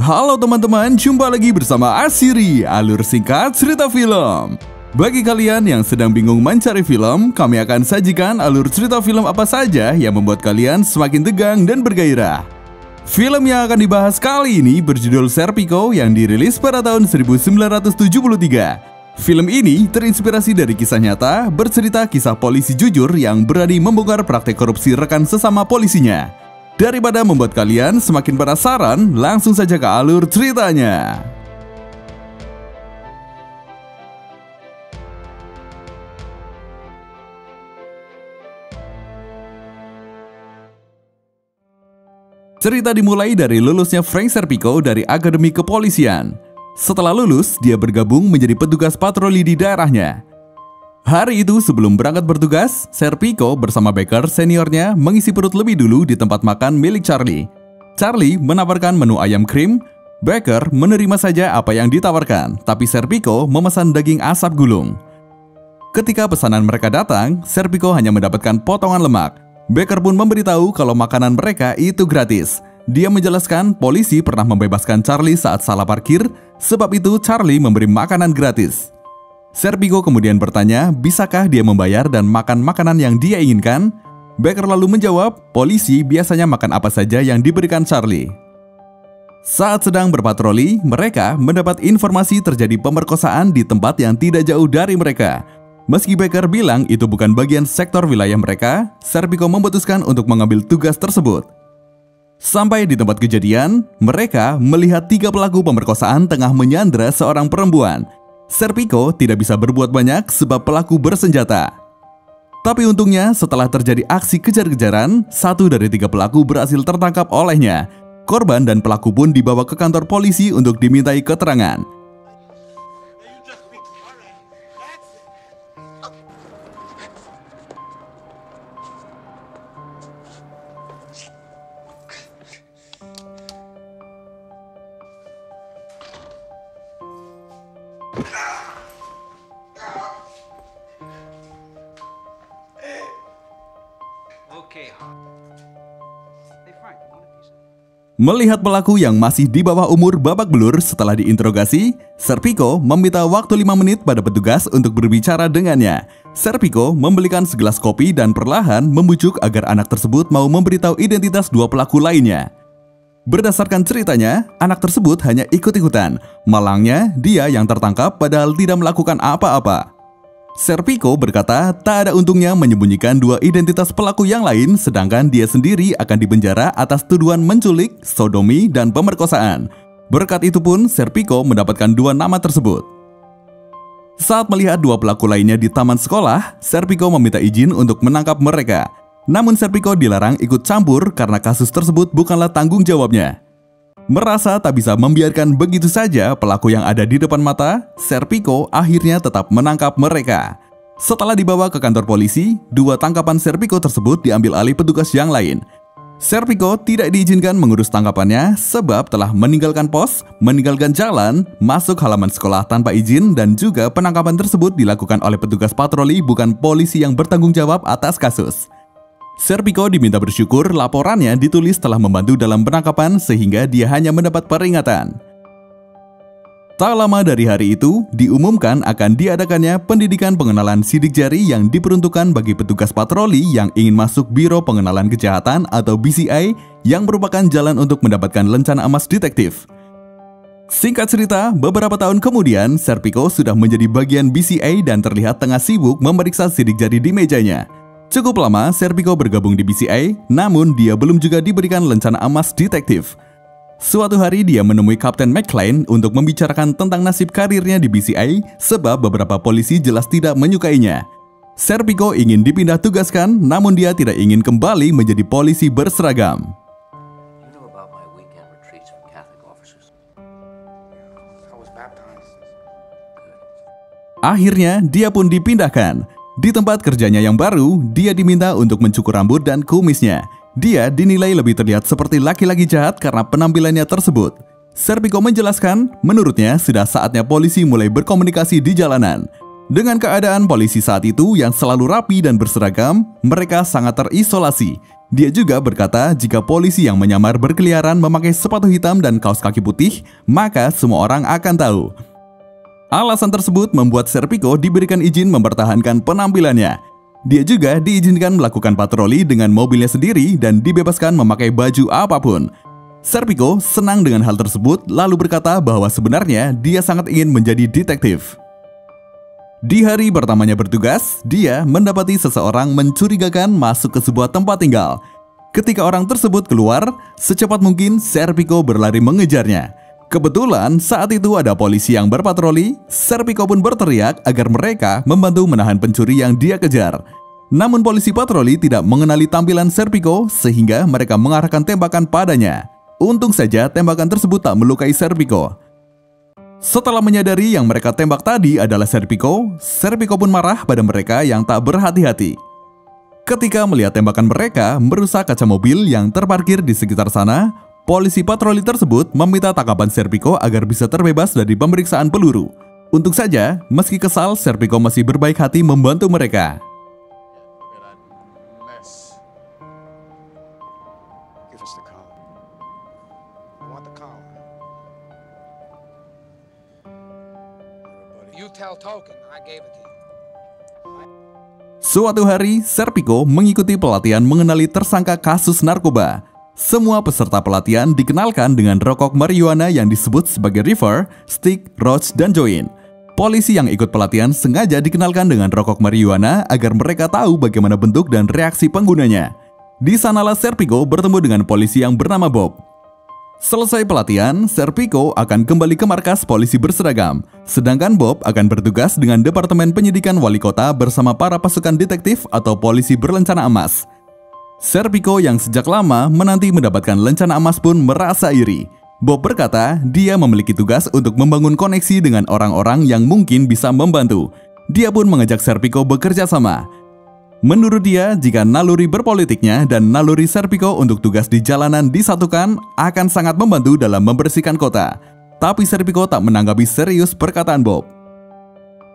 Halo teman-teman, jumpa lagi bersama Asiri, alur singkat cerita film. Bagi kalian yang sedang bingung mencari film, kami akan sajikan alur cerita film apa saja yang membuat kalian semakin tegang dan bergairah. Film yang akan dibahas kali ini berjudul Serpico yang dirilis pada tahun 1973. Film ini terinspirasi dari kisah nyata, bercerita kisah polisi jujur yang berani membongkar praktek korupsi rekan sesama polisinya. Daripada membuat kalian semakin penasaran, langsung saja ke alur ceritanya. Cerita dimulai dari lulusnya Frank Serpico dari Akademi Kepolisian. Setelah lulus, dia bergabung menjadi petugas patroli di daerahnya. Hari itu sebelum berangkat bertugas, Serpico bersama Becker seniornya mengisi perut lebih dulu di tempat makan milik Charlie. Charlie menawarkan menu ayam krim, Becker menerima saja apa yang ditawarkan, tapi Serpico memesan daging asap gulung. Ketika pesanan mereka datang, Serpico hanya mendapatkan potongan lemak. Becker pun memberitahu kalau makanan mereka itu gratis. Dia menjelaskan polisi pernah membebaskan Charlie saat salah parkir, sebab itu Charlie memberi makanan gratis. Serpico kemudian bertanya, bisakah dia membayar dan makan makanan yang dia inginkan? Becker lalu menjawab, polisi biasanya makan apa saja yang diberikan Charlie. Saat sedang berpatroli, mereka mendapat informasi terjadi pemerkosaan di tempat yang tidak jauh dari mereka. Meski Becker bilang itu bukan bagian sektor wilayah mereka, Serpico memutuskan untuk mengambil tugas tersebut. Sampai di tempat kejadian, mereka melihat 3 pelaku pemerkosaan tengah menyandra seorang perempuan. Serpico tidak bisa berbuat banyak sebab pelaku bersenjata. Tapi untungnya setelah terjadi aksi kejar-kejaran, 1 dari 3 pelaku berhasil tertangkap olehnya. Korban dan pelaku pun dibawa ke kantor polisi untuk dimintai keterangan. Melihat pelaku yang masih di bawah umur babak belur setelah diinterogasi, Serpico meminta waktu 5 menit pada petugas untuk berbicara dengannya. Serpico membelikan segelas kopi dan perlahan membujuk agar anak tersebut mau memberitahu identitas 2 pelaku lainnya. Berdasarkan ceritanya, anak tersebut hanya ikut-ikutan. Malangnya, dia yang tertangkap padahal tidak melakukan apa-apa. Serpico berkata tak ada untungnya menyembunyikan 2 identitas pelaku yang lain, sedangkan dia sendiri akan dipenjara atas tuduhan menculik, sodomi, dan pemerkosaan. Berkat itu pun Serpico mendapatkan 2 nama tersebut. Saat melihat 2 pelaku lainnya di taman sekolah, Serpico meminta izin untuk menangkap mereka. Namun Serpico dilarang ikut campur karena kasus tersebut bukanlah tanggung jawabnya. Merasa tak bisa membiarkan begitu saja pelaku yang ada di depan mata, Serpico akhirnya tetap menangkap mereka. Setelah dibawa ke kantor polisi, 2 tangkapan Serpico tersebut diambil alih petugas yang lain. Serpico tidak diizinkan mengurus tangkapannya sebab telah meninggalkan pos, meninggalkan jalan, masuk halaman sekolah tanpa izin, dan juga penangkapan tersebut dilakukan oleh petugas patroli bukan polisi yang bertanggung jawab atas kasus. Serpico diminta bersyukur laporannya ditulis telah membantu dalam penangkapan sehingga dia hanya mendapat peringatan. Tak lama dari hari itu, diumumkan akan diadakannya pendidikan pengenalan sidik jari yang diperuntukkan bagi petugas patroli yang ingin masuk Biro Pengenalan Kejahatan atau BCI yang merupakan jalan untuk mendapatkan lencana emas detektif. Singkat cerita, beberapa tahun kemudian, Serpico sudah menjadi bagian BCI dan terlihat tengah sibuk memeriksa sidik jari di mejanya. Cukup lama Serpico bergabung di BCI, namun dia belum juga diberikan lencana emas detektif. Suatu hari dia menemui Kapten McClane untuk membicarakan tentang nasib karirnya di BCI sebab beberapa polisi jelas tidak menyukainya. Serpico ingin dipindah tugaskan, namun dia tidak ingin kembali menjadi polisi berseragam. Akhirnya dia pun dipindahkan. Di tempat kerjanya yang baru, dia diminta untuk mencukur rambut dan kumisnya. Dia dinilai lebih terlihat seperti laki-laki jahat karena penampilannya tersebut. Serpico menjelaskan, menurutnya sudah saatnya polisi mulai berkomunikasi di jalanan. Dengan keadaan polisi saat itu yang selalu rapi dan berseragam, mereka sangat terisolasi. Dia juga berkata jika polisi yang menyamar berkeliaran memakai sepatu hitam dan kaos kaki putih, maka semua orang akan tahu. Alasan tersebut membuat Serpico diberikan izin mempertahankan penampilannya. Dia juga diizinkan melakukan patroli dengan mobilnya sendiri dan dibebaskan memakai baju apapun. Serpico senang dengan hal tersebut lalu berkata bahwa sebenarnya dia sangat ingin menjadi detektif. Di hari pertamanya bertugas, dia mendapati seseorang mencurigakan masuk ke sebuah tempat tinggal. Ketika orang tersebut keluar, secepat mungkin Serpico berlari mengejarnya. Kebetulan saat itu ada polisi yang berpatroli, Serpico pun berteriak agar mereka membantu menahan pencuri yang dia kejar. Namun polisi patroli tidak mengenali tampilan Serpico sehingga mereka mengarahkan tembakan padanya. Untung saja tembakan tersebut tak melukai Serpico. Setelah menyadari yang mereka tembak tadi adalah Serpico, Serpico pun marah pada mereka yang tak berhati-hati. Ketika melihat tembakan mereka merusak kaca mobil yang terparkir di sekitar sana, polisi patroli tersebut meminta tangkapan Serpico agar bisa terbebas dari pemeriksaan peluru. Untung saja, meski kesal, Serpico masih berbaik hati membantu mereka. Suatu hari, Serpico mengikuti pelatihan mengenali tersangka kasus narkoba. Semua peserta pelatihan dikenalkan dengan rokok marijuana yang disebut sebagai reefer, stick, roach, dan joint. Polisi yang ikut pelatihan sengaja dikenalkan dengan rokok marijuana agar mereka tahu bagaimana bentuk dan reaksi penggunanya. Di sanalah Serpico bertemu dengan polisi yang bernama Bob. Selesai pelatihan, Serpico akan kembali ke markas polisi berseragam, sedangkan Bob akan bertugas dengan Departemen Penyidikan Wali Kota bersama para pasukan detektif atau polisi berlencana emas. Serpico yang sejak lama menanti mendapatkan lencana emas pun merasa iri. Bob berkata dia memiliki tugas untuk membangun koneksi dengan orang-orang yang mungkin bisa membantu. Dia pun mengajak Serpico bekerja sama. Menurut dia, jika naluri berpolitiknya dan naluri Serpico untuk tugas di jalanan disatukan, akan sangat membantu dalam membersihkan kota. Tapi Serpico tak menanggapi serius perkataan Bob.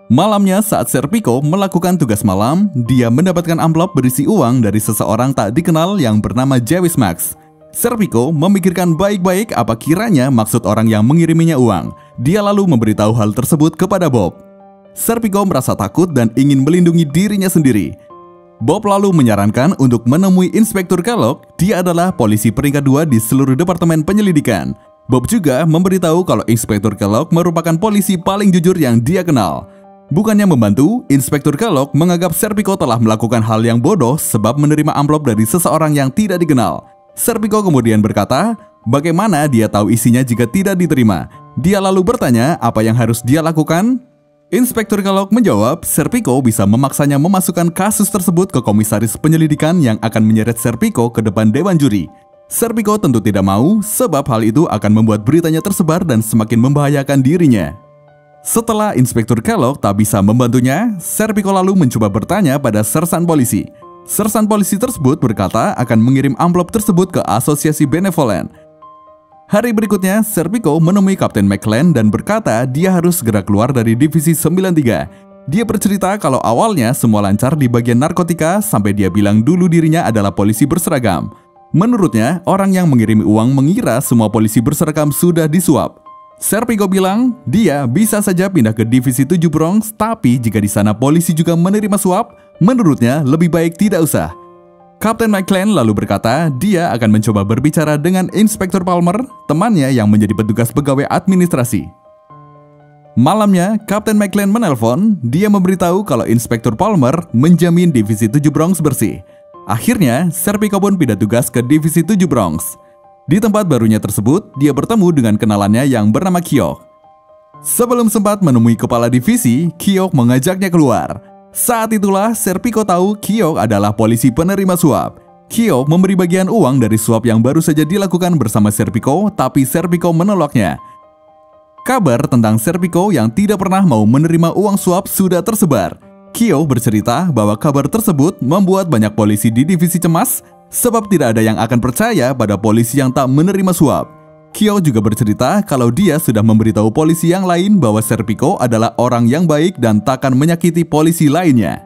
Malamnya saat Serpico melakukan tugas malam, dia mendapatkan amplop berisi uang dari seseorang tak dikenal yang bernama Jewis Max. Serpico memikirkan baik-baik apa kiranya maksud orang yang mengiriminya uang. Dia lalu memberitahu hal tersebut kepada Bob. Serpico merasa takut dan ingin melindungi dirinya sendiri. Bob lalu menyarankan untuk menemui Inspektur Kellogg. Dia adalah polisi peringkat 2 di seluruh departemen penyelidikan. Bob juga memberitahu kalau Inspektur Kellogg merupakan polisi paling jujur yang dia kenal. Bukannya membantu, Inspektur Kellogg menganggap Serpico telah melakukan hal yang bodoh sebab menerima amplop dari seseorang yang tidak dikenal. Serpico kemudian berkata, bagaimana dia tahu isinya jika tidak diterima. Dia lalu bertanya apa yang harus dia lakukan. Inspektur Kellogg menjawab, Serpico bisa memaksanya memasukkan kasus tersebut ke komisaris penyelidikan yang akan menyeret Serpico ke depan dewan juri. Serpico tentu tidak mau, sebab hal itu akan membuat beritanya tersebar dan semakin membahayakan dirinya. Setelah Inspektur Kellogg tak bisa membantunya, Serpico lalu mencoba bertanya pada sersan polisi. Sersan polisi tersebut berkata akan mengirim amplop tersebut ke Asosiasi Benevolent. Hari berikutnya, Serpico menemui Kapten McClane dan berkata dia harus segera keluar dari Divisi 93. Dia bercerita kalau awalnya semua lancar di bagian narkotika sampai dia bilang dulu dirinya adalah polisi berseragam. Menurutnya, orang yang mengirimi uang mengira semua polisi berseragam sudah disuap. Serpico bilang dia bisa saja pindah ke Divisi 7 Bronx, tapi jika di sana polisi juga menerima suap, menurutnya lebih baik tidak usah. Kapten McClane lalu berkata dia akan mencoba berbicara dengan Inspektur Palmer, temannya yang menjadi petugas pegawai administrasi. Malamnya, Kapten McClane menelpon. Dia memberitahu kalau Inspektur Palmer menjamin Divisi 7 Bronx bersih. Akhirnya, Serpico pun pindah tugas ke Divisi 7 Bronx. Di tempat barunya tersebut, dia bertemu dengan kenalannya yang bernama Keogh. Sebelum sempat menemui kepala divisi, Keogh mengajaknya keluar. Saat itulah Serpico tahu Keogh adalah polisi penerima suap. Keogh memberi bagian uang dari suap yang baru saja dilakukan bersama Serpico, tapi Serpico menolaknya. Kabar tentang Serpico yang tidak pernah mau menerima uang suap sudah tersebar. Keogh bercerita bahwa kabar tersebut membuat banyak polisi di divisi cemas, sebab tidak ada yang akan percaya pada polisi yang tak menerima suap. Keogh juga bercerita kalau dia sudah memberitahu polisi yang lain bahwa Serpico adalah orang yang baik dan takkan menyakiti polisi lainnya.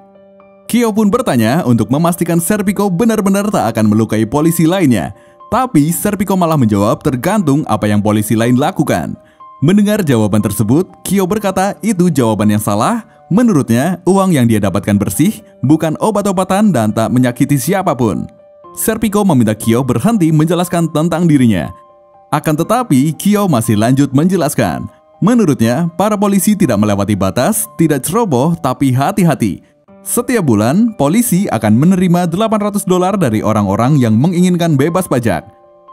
Kyo pun bertanya untuk memastikan Serpico benar-benar tak akan melukai polisi lainnya. Tapi Serpico malah menjawab tergantung apa yang polisi lain lakukan. Mendengar jawaban tersebut, Kyo berkata itu jawaban yang salah. Menurutnya, uang yang dia dapatkan bersih, bukan obat-obatan dan tak menyakiti siapapun. Serpico meminta Kyo berhenti menjelaskan tentang dirinya. Akan tetapi, Kyo masih lanjut menjelaskan. Menurutnya, para polisi tidak melewati batas, tidak ceroboh, tapi hati-hati. Setiap bulan, polisi akan menerima $800 dari orang-orang yang menginginkan bebas pajak.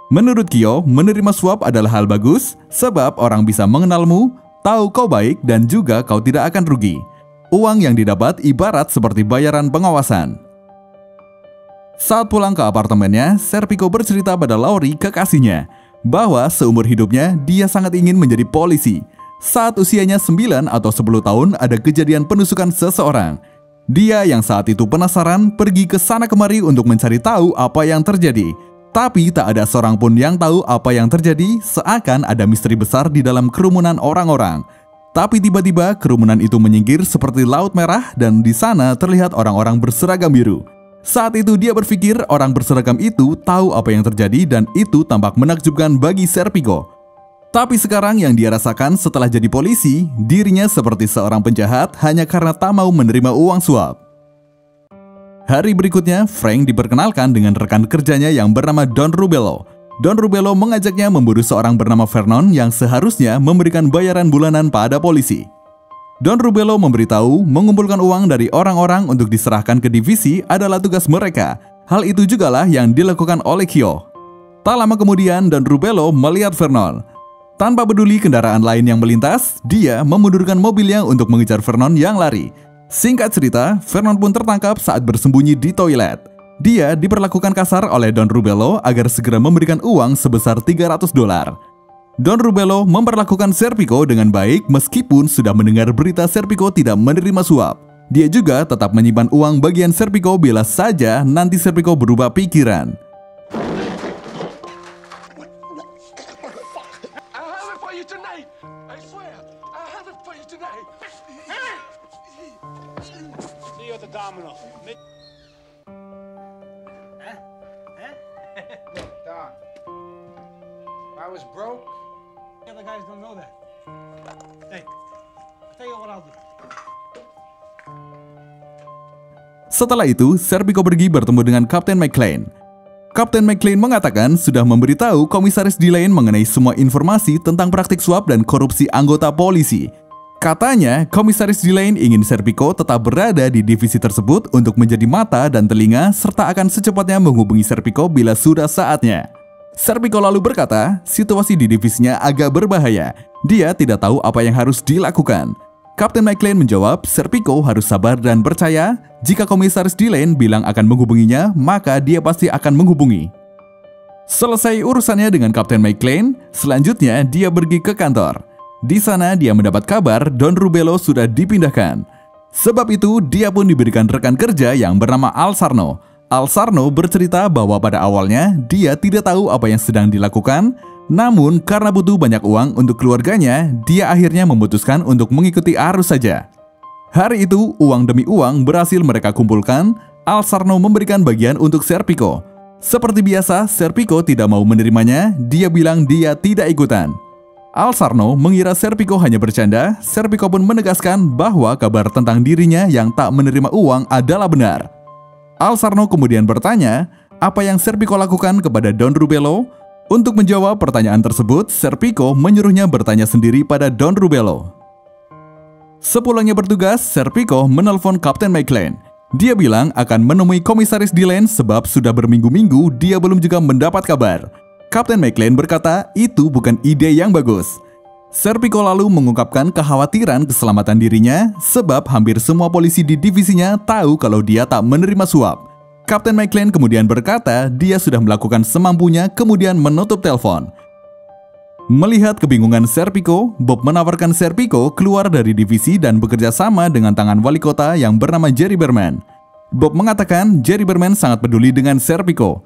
Menurut Kyo, menerima suap adalah hal bagus, sebab orang bisa mengenalmu, tahu kau baik, dan juga kau tidak akan rugi. Uang yang didapat ibarat seperti bayaran pengawasan. Saat pulang ke apartemennya, Serpico bercerita pada Laurie, kekasihnya, bahwa seumur hidupnya dia sangat ingin menjadi polisi. Saat usianya 9 atau 10 tahun ada kejadian penusukan seseorang. Dia yang saat itu penasaran pergi ke sana kemari untuk mencari tahu apa yang terjadi. Tapi tak ada seorang pun yang tahu apa yang terjadi, seakan ada misteri besar di dalam kerumunan orang-orang. Tapi tiba-tiba kerumunan itu menyingkir seperti laut merah dan di sana terlihat orang-orang berseragam biru. Saat itu dia berpikir orang berseragam itu tahu apa yang terjadi dan itu tampak menakjubkan bagi Serpico. Tapi sekarang yang dia rasakan setelah jadi polisi, dirinya seperti seorang penjahat hanya karena tak mau menerima uang suap. Hari berikutnya, Frank diperkenalkan dengan rekan kerjanya yang bernama Don Rubello. Don Rubello mengajaknya memburu seorang bernama Vernon yang seharusnya memberikan bayaran bulanan pada polisi. Don Rubello memberitahu mengumpulkan uang dari orang-orang untuk diserahkan ke divisi adalah tugas mereka. Hal itu jugalah yang dilakukan oleh Kyo. Tak lama kemudian, Don Rubello melihat Vernon. Tanpa peduli kendaraan lain yang melintas, dia memundurkan mobilnya untuk mengejar Vernon yang lari. Singkat cerita, Vernon pun tertangkap saat bersembunyi di toilet. Dia diperlakukan kasar oleh Don Rubello agar segera memberikan uang sebesar $300. Don Rubello memperlakukan Serpico dengan baik meskipun sudah mendengar berita Serpico tidak menerima suap. Dia juga tetap menyimpan uang bagian Serpico bila saja nanti Serpico berubah pikiran. Don, if I was broke, the other guys don't know that. Hey, I'll tell you what I'll do. Setelah itu, Serpico pergi bertemu dengan Kapten McClane. Kapten McClane mengatakan sudah memberitahu Komisaris Dillane mengenai semua informasi tentang praktik suap dan korupsi anggota polisi. Katanya, Komisaris Dillane ingin Serpico tetap berada di divisi tersebut untuk menjadi mata dan telinga serta akan secepatnya menghubungi Serpico bila sudah saatnya. Serpico lalu berkata, situasi di divisinya agak berbahaya. Dia tidak tahu apa yang harus dilakukan. Kapten McClane menjawab, Serpico harus sabar dan percaya. Jika Komisaris Dillane bilang akan menghubunginya, maka dia pasti akan menghubungi. Selesai urusannya dengan Kapten McClane, selanjutnya dia pergi ke kantor. Di sana dia mendapat kabar Don Rubello sudah dipindahkan. Sebab itu dia pun diberikan rekan kerja yang bernama Al Sarno. Al Sarno bercerita bahwa pada awalnya dia tidak tahu apa yang sedang dilakukan. Namun karena butuh banyak uang untuk keluarganya, dia akhirnya memutuskan untuk mengikuti arus saja. Hari itu uang demi uang berhasil mereka kumpulkan. Al Sarno memberikan bagian untuk Serpico. Seperti biasa, Serpico tidak mau menerimanya. Dia bilang dia tidak ikutan. Al Sarno mengira Serpico hanya bercanda. Serpico pun menegaskan bahwa kabar tentang dirinya yang tak menerima uang adalah benar. Al Sarno kemudian bertanya, apa yang Serpico lakukan kepada Don Rubello? Untuk menjawab pertanyaan tersebut, Serpico menyuruhnya bertanya sendiri pada Don Rubello. Sepulangnya bertugas, Serpico menelpon Kapten McClane. Dia bilang akan menemui Komisaris Dillane sebab sudah berminggu-minggu dia belum juga mendapat kabar. Kapten McClane berkata itu bukan ide yang bagus. Serpico lalu mengungkapkan kekhawatiran keselamatan dirinya sebab hampir semua polisi di divisinya tahu kalau dia tak menerima suap. Kapten McClane kemudian berkata dia sudah melakukan semampunya kemudian menutup telepon. Melihat kebingungan Serpico, Bob menawarkan Serpico keluar dari divisi dan bekerja sama dengan tangan wali kota yang bernama Jerry Berman. Bob mengatakan Jerry Berman sangat peduli dengan Serpico.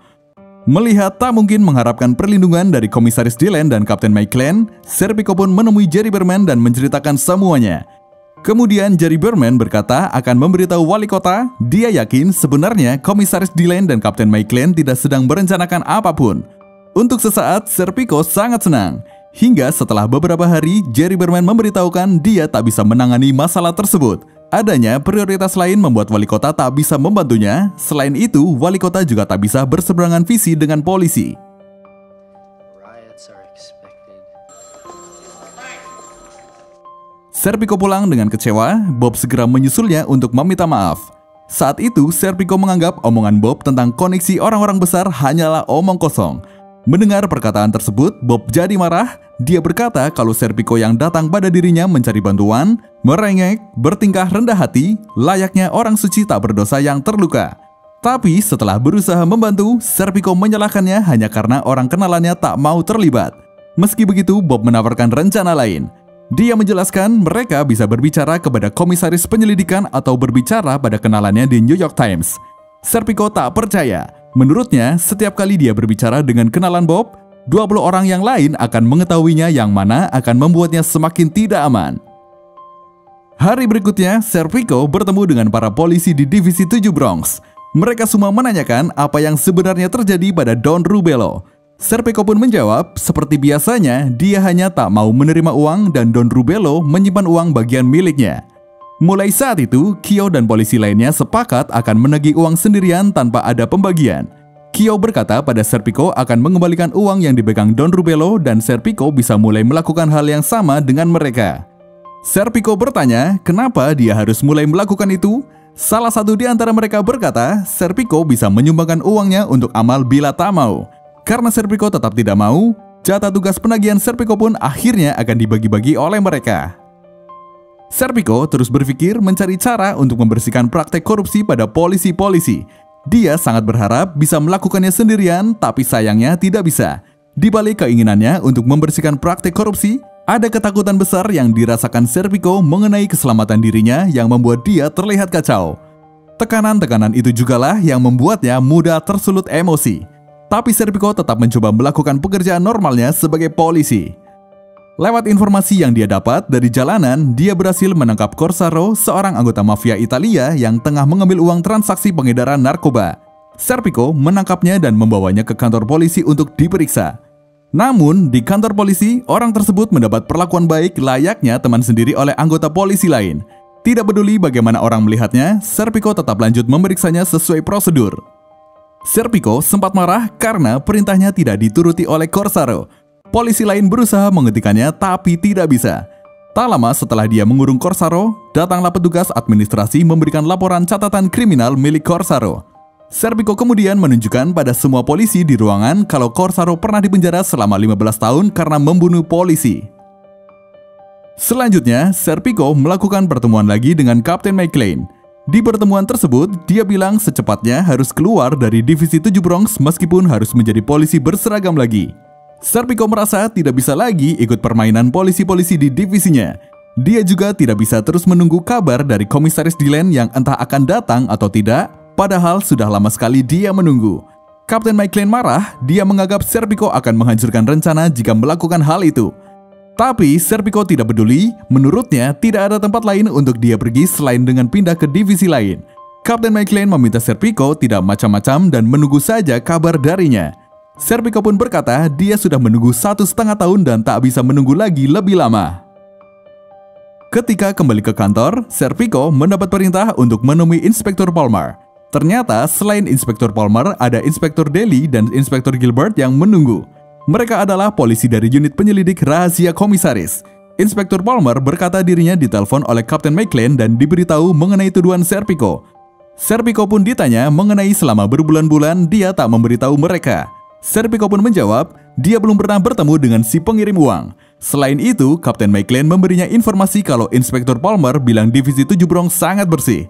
Melihat tak mungkin mengharapkan perlindungan dari Komisaris Dillane dan Kapten McClane, Serpico pun menemui Jerry Berman dan menceritakan semuanya. Kemudian Jerry Berman berkata akan memberitahu wali kota. Dia yakin sebenarnya Komisaris Dillane dan Kapten McClane tidak sedang merencanakan apapun. Untuk sesaat, Serpico sangat senang. Hingga setelah beberapa hari, Jerry Berman memberitahukan dia tak bisa menangani masalah tersebut. Adanya prioritas lain membuat wali kota tak bisa membantunya. Selain itu, wali kota juga tak bisa berseberangan visi dengan polisi. Serpico pulang dengan kecewa. Bob segera menyusulnya untuk meminta maaf. Saat itu, Serpico menganggap omongan Bob tentang koneksi orang-orang besar hanyalah omong kosong. Mendengar perkataan tersebut, Bob jadi marah. Dia berkata kalau Serpico yang datang pada dirinya mencari bantuan, merengek, bertingkah rendah hati, layaknya orang suci tak berdosa yang terluka. Tapi setelah berusaha membantu, Serpico menyalahkannya hanya karena orang kenalannya tak mau terlibat. Meski begitu, Bob menawarkan rencana lain. Dia menjelaskan mereka bisa berbicara kepada komisaris penyelidikan atau berbicara pada kenalannya di New York Times. Serpico tak percaya. Menurutnya, setiap kali dia berbicara dengan kenalan Bob, 20 orang yang lain akan mengetahuinya yang mana akan membuatnya semakin tidak aman. Hari berikutnya, Serpico bertemu dengan para polisi di Divisi 7 Bronx. Mereka semua menanyakan apa yang sebenarnya terjadi pada Don Rubello. Serpico pun menjawab, seperti biasanya, dia hanya tak mau menerima uang dan Don Rubello menyimpan uang bagian miliknya. Mulai saat itu, Kyo dan polisi lainnya sepakat akan menagih uang sendirian tanpa ada pembagian. Kyo berkata pada Serpico akan mengembalikan uang yang dipegang Don Rubello dan Serpico bisa mulai melakukan hal yang sama dengan mereka. Serpico bertanya, kenapa dia harus mulai melakukan itu? Salah satu di antara mereka berkata, Serpico bisa menyumbangkan uangnya untuk amal bila tak mau. Karena Serpico tetap tidak mau, jatah tugas penagihan Serpico pun akhirnya akan dibagi-bagi oleh mereka. Serpico terus berpikir mencari cara untuk membersihkan praktek korupsi pada polisi-polisi. Dia sangat berharap bisa melakukannya sendirian, tapi sayangnya tidak bisa. Di balik keinginannya untuk membersihkan praktek korupsi, ada ketakutan besar yang dirasakan Serpico mengenai keselamatan dirinya yang membuat dia terlihat kacau. Tekanan-tekanan itu jugalah yang membuatnya mudah tersulut emosi. Tapi Serpico tetap mencoba melakukan pekerjaan normalnya sebagai polisi. Lewat informasi yang dia dapat dari jalanan, dia berhasil menangkap Corsaro, seorang anggota mafia Italia yang tengah mengambil uang transaksi pengedaran narkoba. Serpico menangkapnya dan membawanya ke kantor polisi untuk diperiksa. Namun, di kantor polisi, orang tersebut mendapat perlakuan baik layaknya teman sendiri oleh anggota polisi lain. Tidak peduli bagaimana orang melihatnya, Serpico tetap lanjut memeriksanya sesuai prosedur. Serpico sempat marah karena perintahnya tidak dituruti oleh Corsaro. Polisi lain berusaha menghentikannya tapi tidak bisa. Tak lama setelah dia mengurung Corsaro, datanglah petugas administrasi memberikan laporan catatan kriminal milik Corsaro. Serpico kemudian menunjukkan pada semua polisi di ruangan kalau Corsaro pernah dipenjara selama 15 tahun karena membunuh polisi. Selanjutnya, Serpico melakukan pertemuan lagi dengan Kapten McClane. Di pertemuan tersebut, dia bilang secepatnya harus keluar dari Divisi 7 Bronx meskipun harus menjadi polisi berseragam lagi. Serpico merasa tidak bisa lagi ikut permainan polisi-polisi di divisinya. Dia juga tidak bisa terus menunggu kabar dari Komisaris Dillane yang entah akan datang atau tidak, padahal sudah lama sekali dia menunggu. Kapten McClane marah, dia menganggap Serpico akan menghancurkan rencana jika melakukan hal itu. Tapi Serpico tidak peduli, menurutnya tidak ada tempat lain untuk dia pergi selain dengan pindah ke divisi lain. Kapten McClane meminta Serpico tidak macam-macam dan menunggu saja kabar darinya. Serpico pun berkata dia sudah menunggu 1,5 tahun dan tak bisa menunggu lagi lebih lama. Ketika kembali ke kantor, Serpico mendapat perintah untuk menemui Inspektur Palmer. Ternyata selain Inspektur Palmer, ada Inspektur Daly dan Inspektur Gilbert yang menunggu. Mereka adalah polisi dari unit penyelidik rahasia komisaris. Inspektur Palmer berkata dirinya ditelepon oleh Kapten McClane dan diberitahu mengenai tuduhan Serpico. Serpico pun ditanya mengenai selama berbulan-bulan dia tak memberitahu mereka. Serpico pun menjawab, dia belum pernah bertemu dengan si pengirim uang. Selain itu, Kapten McClane memberinya informasi kalau Inspektur Palmer bilang Divisi 7 Bronx sangat bersih.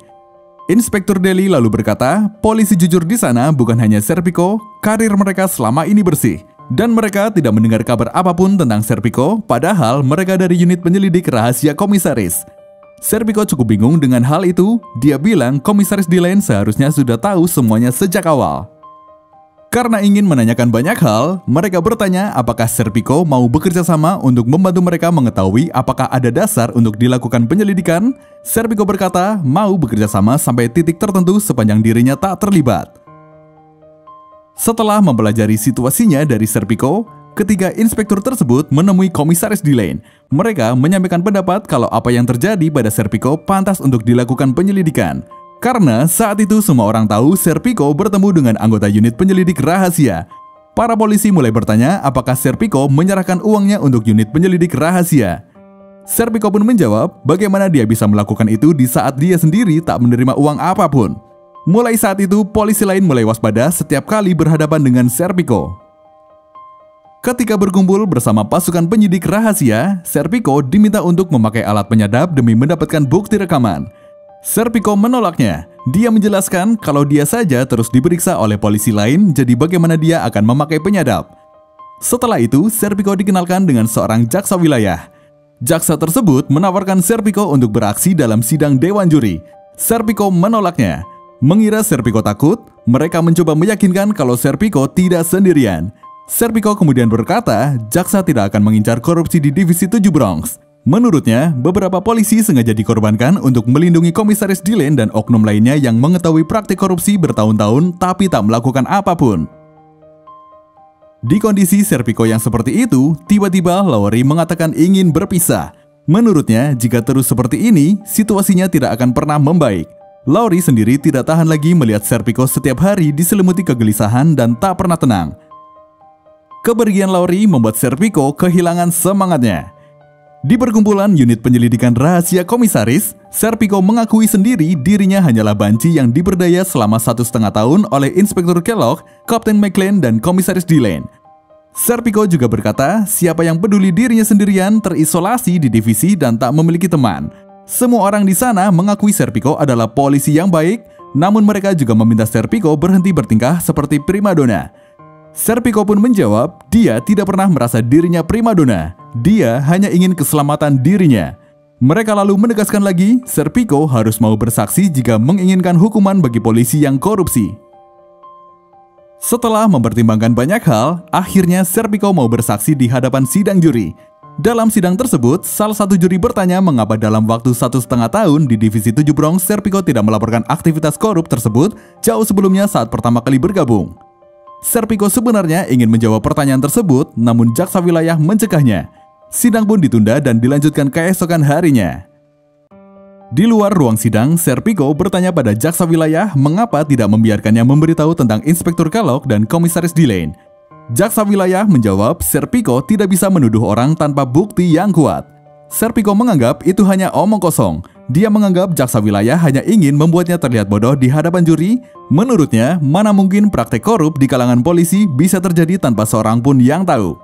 Inspektur Daly lalu berkata, polisi jujur di sana bukan hanya Serpico, karir mereka selama ini bersih. Dan mereka tidak mendengar kabar apapun tentang Serpico, padahal mereka dari unit penyelidik rahasia komisaris. Serpico cukup bingung dengan hal itu, dia bilang Komisaris Dillane seharusnya sudah tahu semuanya sejak awal. Karena ingin menanyakan banyak hal, mereka bertanya apakah Serpico mau bekerja sama untuk membantu mereka mengetahui apakah ada dasar untuk dilakukan penyelidikan. Serpico berkata mau bekerja sama sampai titik tertentu sepanjang dirinya tak terlibat. Setelah mempelajari situasinya dari Serpico, ketiga inspektur tersebut menemui Komisaris Dillane. Mereka menyampaikan pendapat kalau apa yang terjadi pada Serpico pantas untuk dilakukan penyelidikan. Karena saat itu semua orang tahu Serpico bertemu dengan anggota unit penyelidik rahasia. Para polisi mulai bertanya apakah Serpico menyerahkan uangnya untuk unit penyelidik rahasia. Serpico pun menjawab bagaimana dia bisa melakukan itu di saat dia sendiri tak menerima uang apapun. Mulai saat itu, polisi lain mulai waspada setiap kali berhadapan dengan Serpico. Ketika berkumpul bersama pasukan penyidik rahasia, Serpico diminta untuk memakai alat penyadap demi mendapatkan bukti rekaman. Serpico menolaknya. Dia menjelaskan kalau dia saja terus diperiksa oleh polisi lain, jadi bagaimana dia akan memakai penyadap. Setelah itu, Serpico dikenalkan dengan seorang jaksa wilayah. Jaksa tersebut menawarkan Serpico untuk beraksi dalam sidang dewan juri. Serpico menolaknya. Mengira Serpico takut, mereka mencoba meyakinkan kalau Serpico tidak sendirian. Serpico kemudian berkata, jaksa tidak akan mengincar korupsi di Divisi 7 Bronx. Menurutnya, beberapa polisi sengaja dikorbankan untuk melindungi Komisaris Dillane dan oknum lainnya yang mengetahui praktik korupsi bertahun-tahun tapi tak melakukan apapun. Di kondisi Serpico yang seperti itu, tiba-tiba Lowry mengatakan ingin berpisah. Menurutnya, jika terus seperti ini, situasinya tidak akan pernah membaik. Lowry sendiri tidak tahan lagi melihat Serpico setiap hari diselimuti kegelisahan dan tak pernah tenang. Kepergian Lowry membuat Serpico kehilangan semangatnya. Di perkumpulan unit penyelidikan rahasia komisaris, Serpico mengakui sendiri dirinya hanyalah banci yang diberdaya selama 1,5 tahun oleh Inspektur Kellogg, Kapten McLean, dan Komisaris Dillane. Serpico juga berkata siapa yang peduli dirinya sendirian terisolasi di divisi dan tak memiliki teman. Semua orang di sana mengakui Serpico adalah polisi yang baik, namun mereka juga meminta Serpico berhenti bertingkah seperti primadona. Serpico pun menjawab, dia tidak pernah merasa dirinya primadona. Dia hanya ingin keselamatan dirinya. Mereka lalu menegaskan lagi, Serpico harus mau bersaksi jika menginginkan hukuman bagi polisi yang korupsi. Setelah mempertimbangkan banyak hal, akhirnya Serpico mau bersaksi di hadapan sidang juri. Dalam sidang tersebut, salah satu juri bertanya mengapa dalam waktu 1,5 tahun di Divisi 7 Bronx, Serpico tidak melaporkan aktivitas korup tersebut jauh sebelumnya saat pertama kali bergabung. Serpico sebenarnya ingin menjawab pertanyaan tersebut, namun jaksa wilayah mencegahnya. Sidang pun ditunda dan dilanjutkan keesokan harinya. Di luar ruang sidang, Serpico bertanya pada jaksa wilayah mengapa tidak membiarkannya memberitahu tentang Inspektur Kellogg dan Komisaris Dillane. Jaksa wilayah menjawab Serpico tidak bisa menuduh orang tanpa bukti yang kuat. Serpico menganggap itu hanya omong kosong. Dia menganggap jaksa wilayah hanya ingin membuatnya terlihat bodoh di hadapan juri. Menurutnya, mana mungkin praktek korup di kalangan polisi bisa terjadi tanpa seorang pun yang tahu.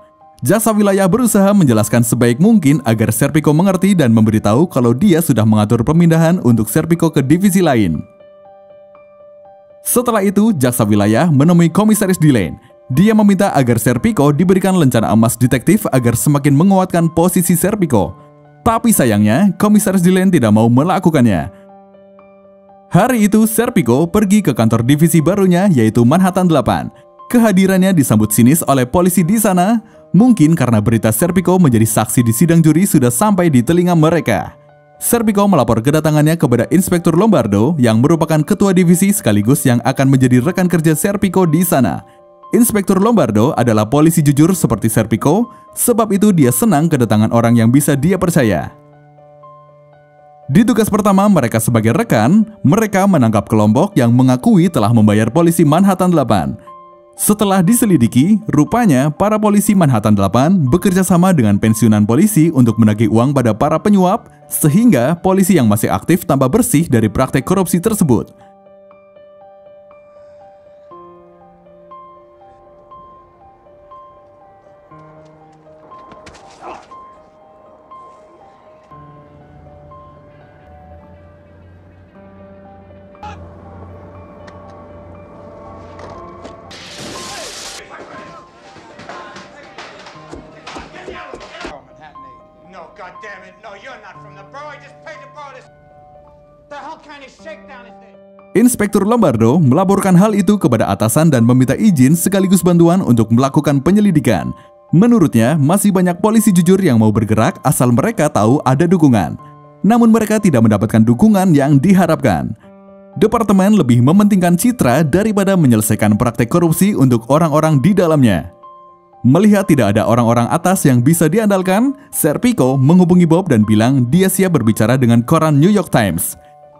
Jaksa wilayah berusaha menjelaskan sebaik mungkin agar Serpico mengerti dan memberitahu kalau dia sudah mengatur pemindahan untuk Serpico ke divisi lain. Setelah itu, jaksa wilayah menemui Komisaris Dillane. Dia meminta agar Serpico diberikan lencana emas detektif agar semakin menguatkan posisi Serpico. Tapi sayangnya, Komisaris Dillane tidak mau melakukannya. Hari itu, Serpico pergi ke kantor divisi barunya yaitu Manhattan 8. Kehadirannya disambut sinis oleh polisi di sana, mungkin karena berita Serpico menjadi saksi di sidang juri sudah sampai di telinga mereka. Serpico melapor kedatangannya kepada Inspektur Lombardo yang merupakan ketua divisi sekaligus yang akan menjadi rekan kerja Serpico di sana. Inspektur Lombardo adalah polisi jujur seperti Serpico, sebab itu dia senang kedatangan orang yang bisa dia percaya. Di tugas pertama mereka sebagai rekan, mereka menangkap kelompok yang mengakui telah membayar polisi Manhattan 8. Setelah diselidiki, rupanya para polisi Manhattan 8 bekerja sama dengan pensiunan polisi untuk menagih uang pada para penyuap, sehingga polisi yang masih aktif tambah bersih dari praktek korupsi tersebut. God damn it, no, you're not from the borough. I just paid to borrow this. The hell kind of shakedown is this? Inspektur Lombardo melaporkan hal itu kepada atasan dan meminta izin sekaligus bantuan untuk melakukan penyelidikan. Menurutnya, masih banyak polisi jujur yang mau bergerak asal mereka tahu ada dukungan. Namun mereka tidak mendapatkan dukungan yang diharapkan. Departemen lebih mementingkan citra daripada menyelesaikan praktek korupsi untuk orang-orang di dalamnya. Melihat tidak ada orang-orang atas yang bisa diandalkan, Serpico menghubungi Bob dan bilang dia siap berbicara dengan koran New York Times.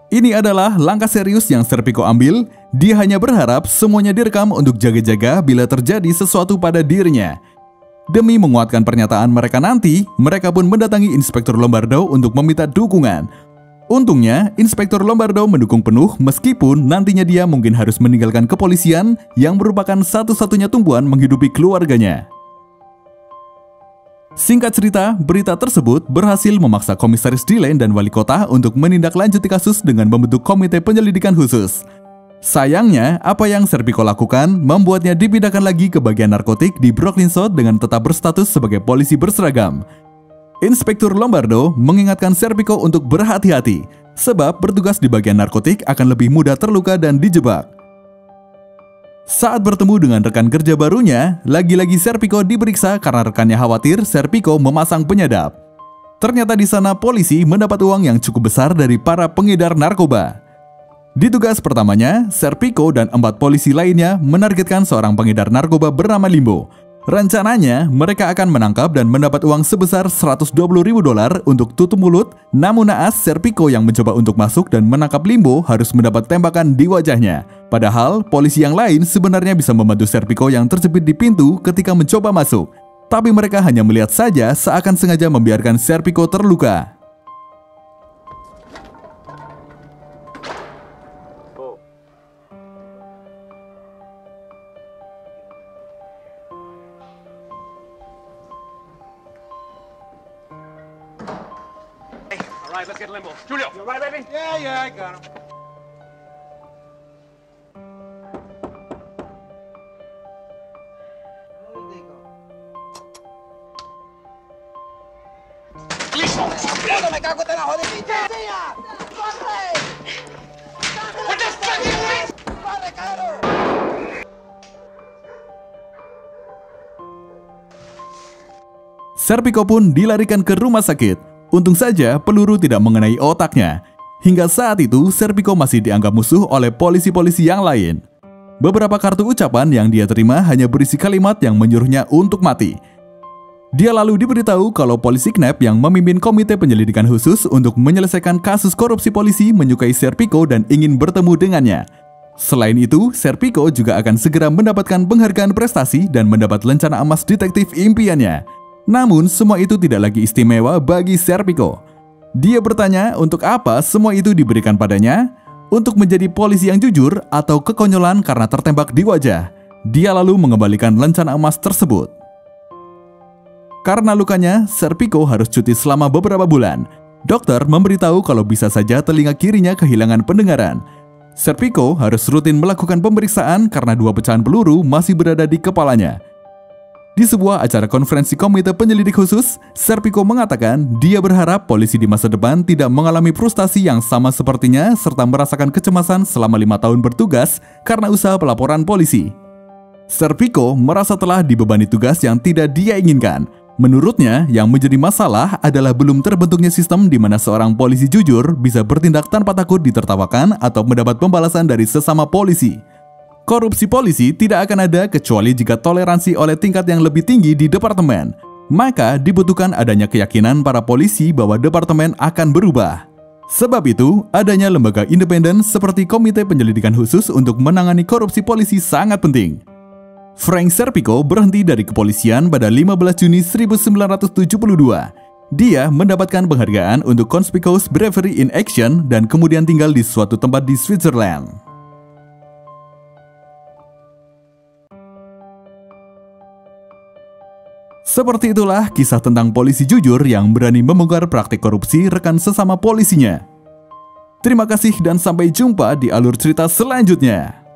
Ini adalah langkah serius yang Serpico ambil. Dia hanya berharap semuanya direkam untuk jaga-jaga bila terjadi sesuatu pada dirinya. Demi menguatkan pernyataan mereka nanti, mereka pun mendatangi Inspektur Lombardo untuk meminta dukungan. Untungnya, Inspektur Lombardo mendukung penuh meskipun nantinya dia mungkin harus meninggalkan kepolisian yang merupakan satu-satunya tumpuan menghidupi keluarganya. Singkat cerita, berita tersebut berhasil memaksa Komisaris Dillane dan Wali Kota untuk menindaklanjuti kasus dengan membentuk komite penyelidikan khusus. Sayangnya, apa yang Serpico lakukan membuatnya dipindahkan lagi ke bagian narkotik di Brooklyn South dengan tetap berstatus sebagai polisi berseragam. Inspektur Lombardo mengingatkan Serpico untuk berhati-hati, sebab bertugas di bagian narkotik akan lebih mudah terluka dan dijebak. Saat bertemu dengan rekan kerja barunya, lagi-lagi Serpico diperiksa karena rekannya khawatir Serpico memasang penyadap. Ternyata di sana polisi mendapat uang yang cukup besar dari para pengedar narkoba. Di tugas pertamanya, Serpico dan 4 polisi lainnya menargetkan seorang pengedar narkoba bernama Limbo. Rencananya, mereka akan menangkap dan mendapat uang sebesar $120.000 untuk tutup mulut, namun naas Serpico yang mencoba untuk masuk dan menangkap Limbo harus mendapat tembakan di wajahnya. Padahal, polisi yang lain sebenarnya bisa membantu Serpico yang terjepit di pintu ketika mencoba masuk. Tapi mereka hanya melihat saja seakan sengaja membiarkan Serpico terluka. All right, let's get Limbo. Julio, you all right, baby? Yeah, I got him. ¡Listo! ¡Me cago en la jodida! ¡Corre! What the fuck is this? ¡Corre, caro! Serpico pun dilarikan ke rumah sakit. Untung saja peluru tidak mengenai otaknya. Hingga saat itu, Serpico masih dianggap musuh oleh polisi-polisi yang lain. Beberapa kartu ucapan yang dia terima hanya berisi kalimat yang menyuruhnya untuk mati. Dia lalu diberitahu kalau polisi Knapp yang memimpin komite penyelidikan khusus untuk menyelesaikan kasus korupsi polisi menyukai Serpico dan ingin bertemu dengannya. Selain itu, Serpico juga akan segera mendapatkan penghargaan prestasi dan mendapat lencana emas detektif impiannya. Namun, semua itu tidak lagi istimewa bagi Serpico. Dia bertanya untuk apa semua itu diberikan padanya, untuk menjadi polisi yang jujur atau kekonyolan karena tertembak di wajah. Dia lalu mengembalikan lencana emas tersebut. Karena lukanya, Serpico harus cuti selama beberapa bulan. Dokter memberitahu kalau bisa saja telinga kirinya kehilangan pendengaran. Serpico harus rutin melakukan pemeriksaan karena 2 pecahan peluru masih berada di kepalanya. Di sebuah acara konferensi komite penyelidik khusus, Serpico mengatakan dia berharap polisi di masa depan tidak mengalami frustasi yang sama sepertinya serta merasakan kecemasan selama 5 tahun bertugas karena usaha pelaporan polisi. Serpico merasa telah dibebani tugas yang tidak dia inginkan. Menurutnya, yang menjadi masalah adalah belum terbentuknya sistem di mana seorang polisi jujur bisa bertindak tanpa takut ditertawakan atau mendapat pembalasan dari sesama polisi. Korupsi polisi tidak akan ada kecuali jika toleransi oleh tingkat yang lebih tinggi di departemen. Maka dibutuhkan adanya keyakinan para polisi bahwa departemen akan berubah. Sebab itu, adanya lembaga independen seperti Komite Penyelidikan Khusus untuk menangani korupsi polisi sangat penting. Frank Serpico berhenti dari kepolisian pada 15 Juni 1972. Dia mendapatkan penghargaan untuk Conspicuous Bravery in Action dan kemudian tinggal di suatu tempat di Switzerland. Seperti itulah kisah tentang polisi jujur yang berani membongkar praktik korupsi rekan sesama polisinya. Terima kasih dan sampai jumpa di alur cerita selanjutnya.